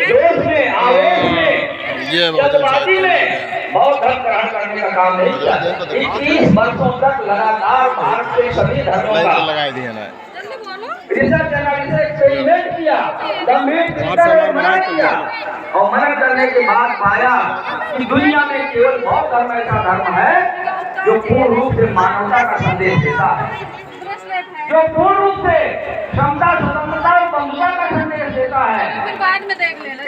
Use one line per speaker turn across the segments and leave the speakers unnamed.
जोश में, आवेश में, जल्दबाजी में बौद्ध धर्म ग्रहण करने का काम नहीं किया। 21 वर्षों तक लगातार भारत के सभी धर्मों का रिसर्च एनालिसिस एक्सपेरिमेंट किया, गंभीर मनन किया और मनन करने के बाद पाया कि दुनिया में केवल बौद्ध धर्म ऐसा धर्म है जो पूर्ण रूप से मानवता का संदेश देता है, जो पूर्ण रूप से क्षमता, स्वतंत्रता और बंधुता का संदेश देता है।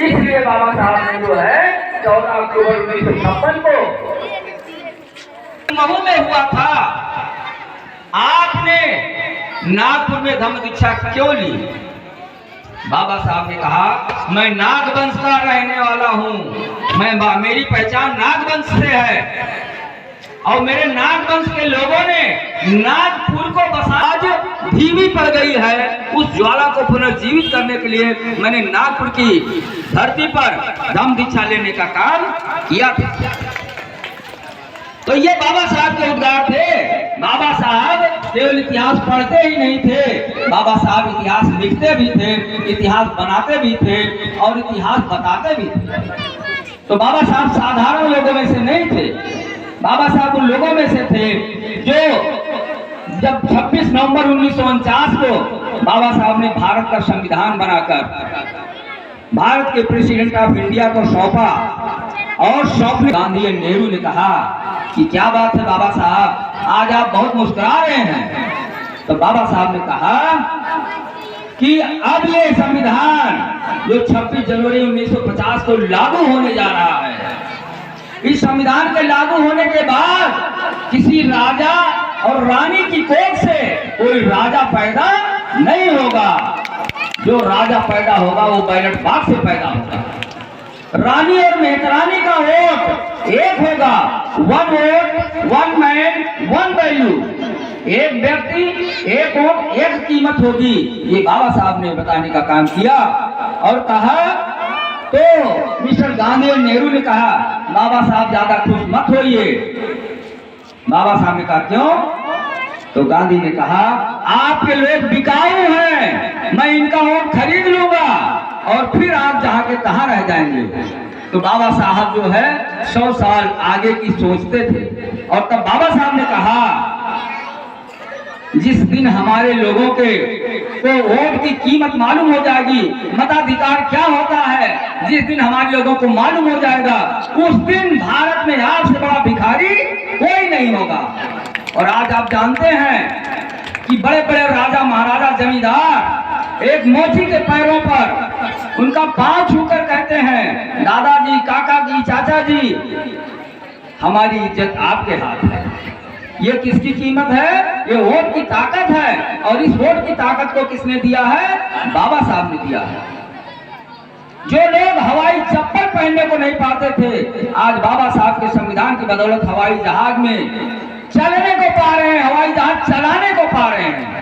इसलिए बाबा साहब ने जो है 14 अक्टूबर 1956 को महू में हुआ था, आपने नागपुर में धम्म दीक्षा क्यों ली? बाबा साहब ने कहा मैं नागवंश का रहने वाला हूं, मेरी पहचान नागवंश से है और मेरे नागवंश के लोगों ने नागपुर को बसा, आज धीमी पड़ गई है, उस ज्वाला को पुनर्जीवित करने के लिए मैंने नागपुर की धरती पर धम्म दीक्षा लेने का काम किया था। तो ये बाबा साहब के उद्गार थे। बाबा साहब केवल इतिहास पढ़ते ही नहीं थे, बाबा साहब इतिहास लिखते भी थे, इतिहास बनाते भी थे और इतिहास बताते भी थे। तो बाबा साहब साधारण लोगों में से नहीं थे, बाबा साहब उन लोगों में से थे जो जब 26 नवंबर 1949 को बाबा साहब ने भारत का संविधान बनाकर भारत के प्रेसिडेंट ऑफ इंडिया को सौंपा और सौंपने गांधी और नेहरू ने कहा कि क्या बात है बाबा साहब, आज आप बहुत मुस्कुरा रहे हैं। तो बाबा साहब ने कहा कि अब ये संविधान जो 26 जनवरी 1950 को लागू होने जा रहा है, इस संविधान के लागू होने के बाद किसी राजा और रानी की कोख से कोई राजा पैदा नहीं होगा, जो राजा पैदा होगा वो बैलेट बॉक्स से पैदा होगा। रानी और मेहतरानी का वोट एक होगा, 1 वोट 1 मैन 1 वैल्यू, एक व्यक्ति एक वोट एक कीमत होगी। ये बाबा साहब ने बताने का काम किया और कहा, तो मिस्टर गांधी और नेहरू ने कहा बाबा साहब ज्यादा खुश मत होइए। बाबा साहब ने कहा क्यों? तो गांधी ने कहा आपके लोग बिकाऊ हैं, मैं इनका वोट खरीद लूंगा और फिर आप जहां के तहां रह जाएंगे। तो बाबा साहब जो है 100 साल आगे की सोचते थे और तब बाबा साहब ने कहा जिस दिन हमारे लोगों के को वोट की कीमत मालूम हो जाएगी, मताधिकार क्या होता है, जिस दिन हमारे लोगों को मालूम हो जाएगा, उस दिन भारत में आपसे बड़ा भिखारी कोई नहीं होगा। और आज आप जानते हैं कि बड़े बड़े राजा महाराजा जमींदार एक मोची के पैरों पर उनका पांव छूकर कहते हैं दादाजी, काका जी, चाचा जी, हमारी इज्जत आपके हाथ है। ये किसकी कीमत है? ये वोट की ताकत है और इस वोट की ताकत को किसने दिया है? बाबा साहब ने दिया है। जो लोग हवाई चप्पल पहनने को नहीं पाते थे, आज बाबा साहब के संविधान की बदौलत हवाई जहाज में चलने को पा रहे हैं, हवाई जहाज चलाने को पा रहे हैं।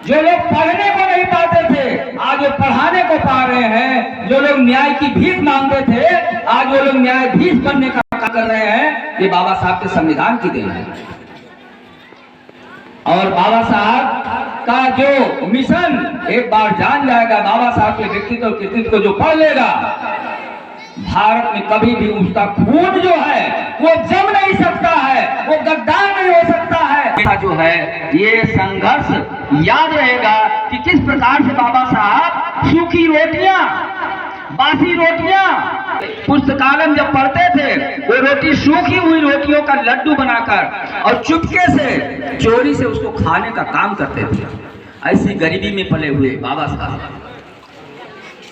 जो लोग पढ़ने को नहीं पाते थे, आज वो पढ़ाने को पा रहे हैं। जो लोग न्याय की भीख मांगते थे, आज वो लोग न्यायाधीश बनने का काम कर रहे हैं। ये बाबा साहब के संविधान की देन है। और बाबा साहब का जो मिशन एक बार जान जाएगा, बाबा साहब के व्यक्तित्व और कृतित्व को जो पढ़ लेगा, भारत में कभी भी उसका खून जो है वो जम नहीं सकता है, वो गद्दार नहीं हो सकता है। जो है ये संघर्ष याद रहेगा कि किस प्रकार से बाबा साहब सूखी रोटियां, बासी रोटियां पुस्तकालय में जब पढ़ते थे, वो रोटी सूखी हुई रोटियों का लड्डू बनाकर और चुपके से चोरी से उसको खाने का काम करते थे। ऐसी गरीबी में पले हुए बाबा साहब